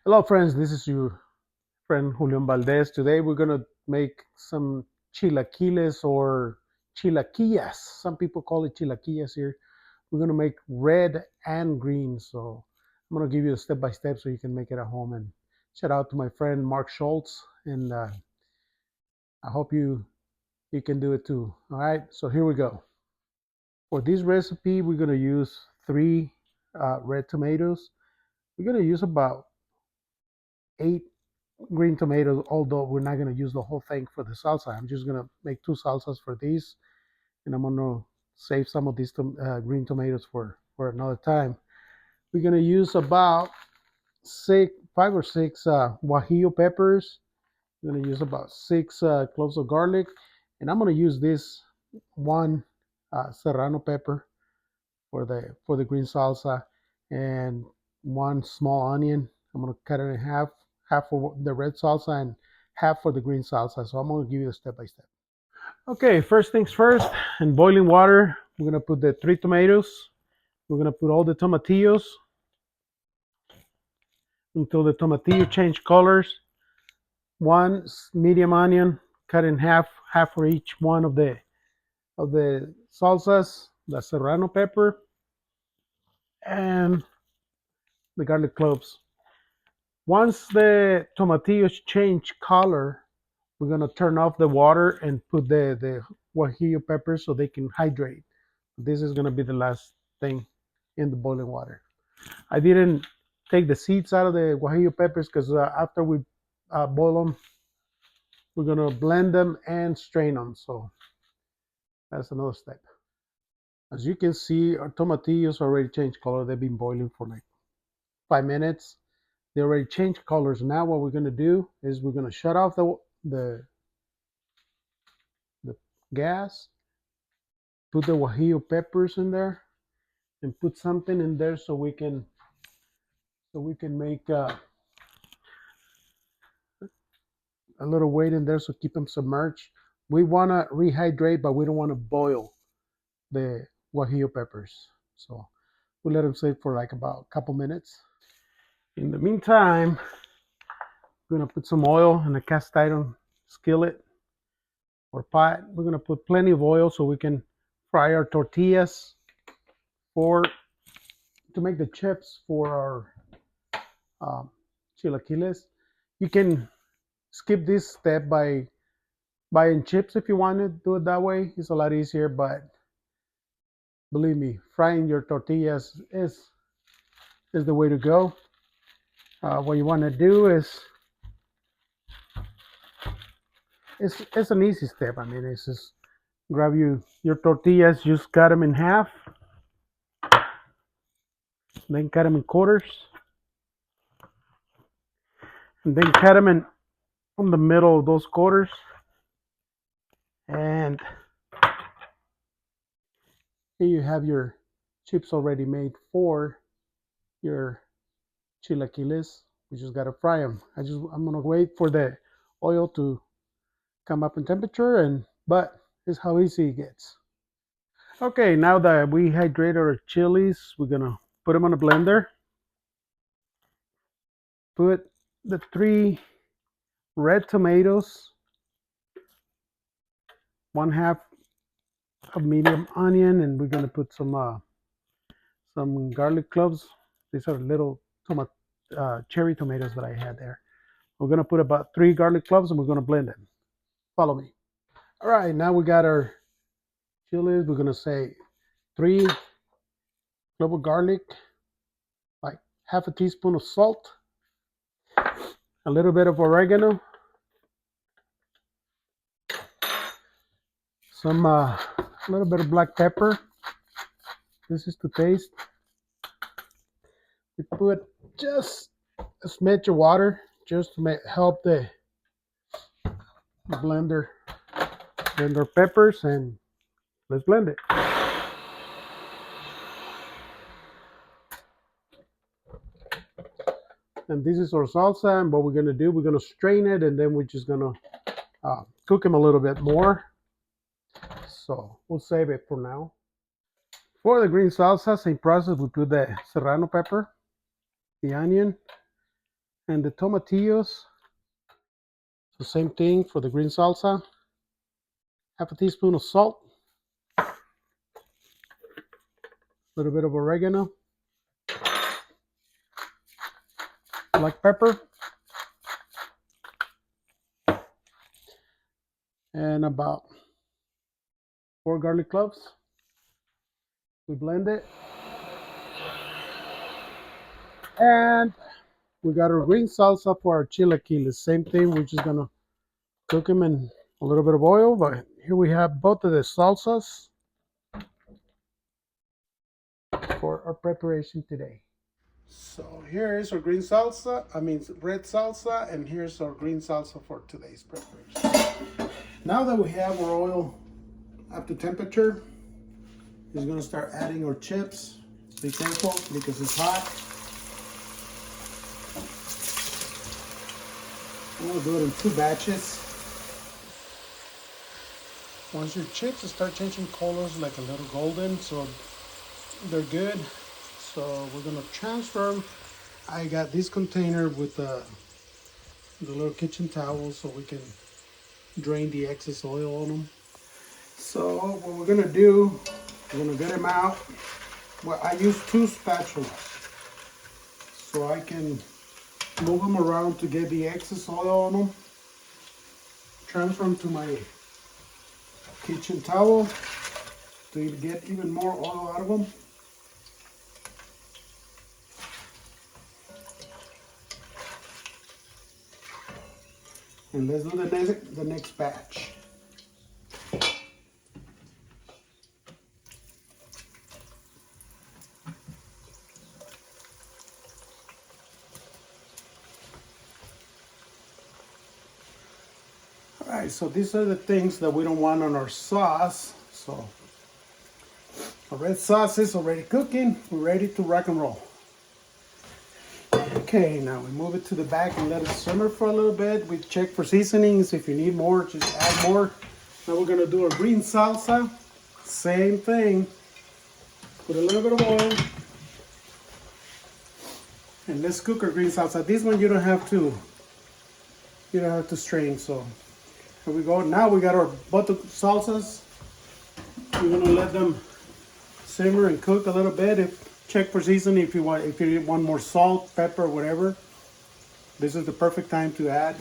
Hello, friends. This is your friend Julian Valdez. Today we're gonna make some chilaquiles or chilaquillas. Some people call it chilaquillas here. We're gonna make red and green. So I'm gonna give you a step by step so you can make it at home. And shout out to my friend Mark Schultz. And I hope you can do it too. All right. So here we go. For this recipe, we're gonna use three red tomatoes. We're gonna use about 8 green tomatoes, although we're not going to use the whole thing for the salsa. I'm just going to make two salsas for these, and I'm going to save some of these green tomatoes for another time. We're going to use about 5 or 6 guajillo peppers. We're going to use about 6 cloves of garlic, and I'm going to use this one serrano pepper for the green salsa, and one small onion. I'm gonna cut it in half for the red salsa and half for the green salsa. So I'm gonna give you the step by step. Okay, first things first. In boiling water, we're gonna put the 3 tomatoes. We're gonna put all the tomatillos until the tomatillo change colors. One medium onion cut in half for each one of the salsas, the serrano pepper, and the garlic cloves. Once the tomatillos change color, we're gonna turn off the water and put the guajillo peppers so they can hydrate. This is gonna be the last thing in the boiling water. I didn't take the seeds out of the guajillo peppers because after we boil them, we're gonna blend them and strain them. So that's another step. As you can see, our tomatillos already changed color. They've been boiling for like 5 minutes. They already changed colors. Now what we're gonna do is we're gonna shut off the gas, put the guajillo peppers in there, and put something in there so we can make a little weight in there so keep them submerged. We want to rehydrate, but we don't want to boil the guajillo peppers. So we let them sit for like about a couple minutes. In the meantime, we're gonna put some oil in a cast iron skillet or pot. We're gonna put plenty of oil so we can fry our tortillas for to make the chips for our um, chilaquiles. You can skip this step by buying chips if you want to do it that way. It's a lot easier, but believe me, frying your tortillas is the way to go. What you want to do is it's an easy step. I mean, it's just grab your tortillas, just cut them in half, then cut them in quarters, and then cut them in the middle of those quarters, and here you have your chips already made for your chilaquiles. We just gotta fry them. I'm gonna wait for the oil to come up in temperature, and but it's how easy it gets. Okay, now that we hydrated our chilies, we're gonna put them on a blender. Put the 3 red tomatoes, 1/2 of medium onion, and we're gonna put some garlic cloves. These are little cherry tomatoes that I had there. We're gonna put about 3 garlic cloves, and we're gonna blend it. Follow me. All right, now we got our chilies. We're gonna say 3 cloves of garlic, like half a teaspoon of salt, a little bit of oregano, some a little bit of black pepper. This is to taste. We put just a smidge of water just to help the blender blend our peppers, and let's blend it. And this is our salsa, and what we're gonna do, we're gonna strain it, and then we're just gonna cook them a little bit more. So we'll save it for now. For the green salsa, same process. We put the serrano pepper, the onion, And the tomatillos, the same thing for the green salsa. Half a teaspoon of salt, a little bit of oregano, black pepper, and about 4 garlic cloves. We blend it. And we got our green salsa for our chilaquiles. Same thing, we're just gonna cook them in a little bit of oil. But here we have both of the salsas for our preparation today. So here is our green salsa, red salsa, and here's our green salsa for today's preparation. Now that we have our oil up to temperature, we're gonna start adding our chips. Be careful because it's hot. I'm gonna do it in 2 batches. Once your chips start changing colors like a little golden, so they're good. So we're gonna transfer them. I got this container with the little kitchen towel so we can drain the excess oil on them. So what we're gonna do, we're gonna get them out. Well, I use 2 spatulas so I can move them around to get the excess oil on them. Transfer them to my kitchen towel to get even more oil out of them. And let's do the next batch. All right, so these are the things that we don't want on our sauce. So our red sauce is already cooking. We're ready to rock and roll. Okay, now we move it to the back and let it simmer for a little bit. We check for seasonings. If you need more, just add more. Now we're gonna do our green salsa. Same thing. Put a little bit of oil. And let's cook our green salsa. This one you don't have to strain. So here we go. Now we got our both salsas. We're gonna let them simmer and cook a little bit. Check for seasoning if you want more salt, pepper, whatever. This is the perfect time to add.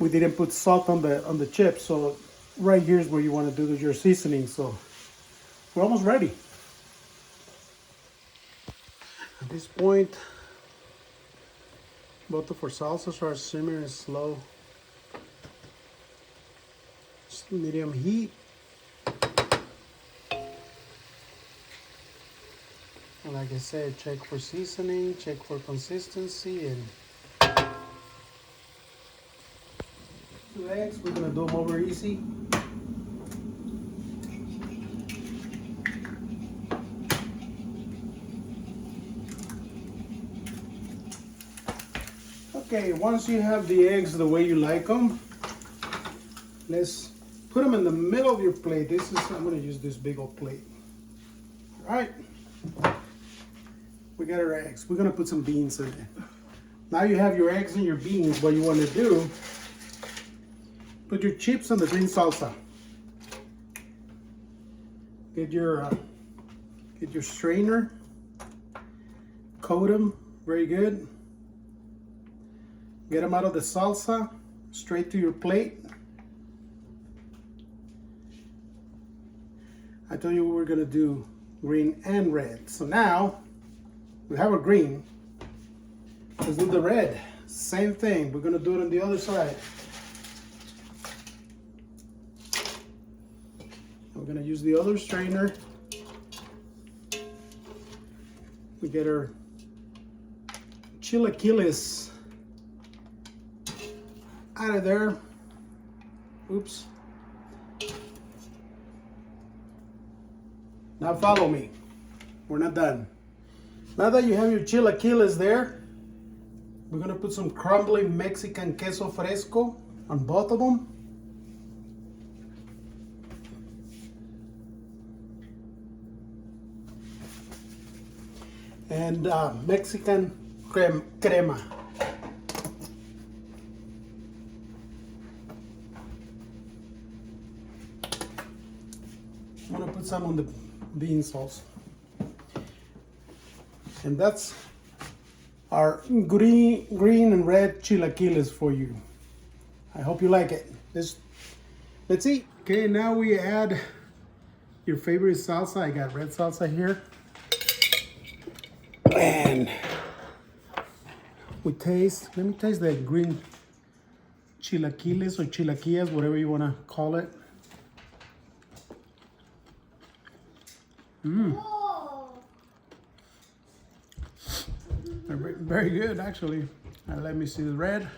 We didn't put salt on the chips, so right here is where you want to do your seasoning. So we're almost ready. At this point, both of our salsas are simmering slow, just medium heat. And like I said, check for seasoning, check for consistency, and 2 eggs. We're gonna do them over easy. Okay, once you have the eggs the way you like them, let's put them in the middle of your plate. I'm gonna use this big old plate. All right. We got our eggs. We're gonna put some beans in it. Now you have your eggs and your beans. What you want to do, put your chips on the green salsa. Get your strainer. Coat them very good. Get them out of the salsa, straight to your plate. I told you we were gonna do green and red. So now we have a green. Let's do the red. Same thing. We're gonna do it on the other side. We're gonna use the other strainer. We get our chilaquiles out of there. Oops. Now follow me. We're not done. Now that you have your chilaquiles there, we're gonna put some crumbling Mexican queso fresco on both of them. And Mexican crema. I'm gonna put some on the bean sauce. And that's our green and red chilaquiles for you. I hope you like it. Let's eat. Okay, now we add your favorite salsa. I got red salsa here. And let me taste the green chilaquiles or chilaquillas, whatever you want to call it. They're very good, actually. Let me see the red.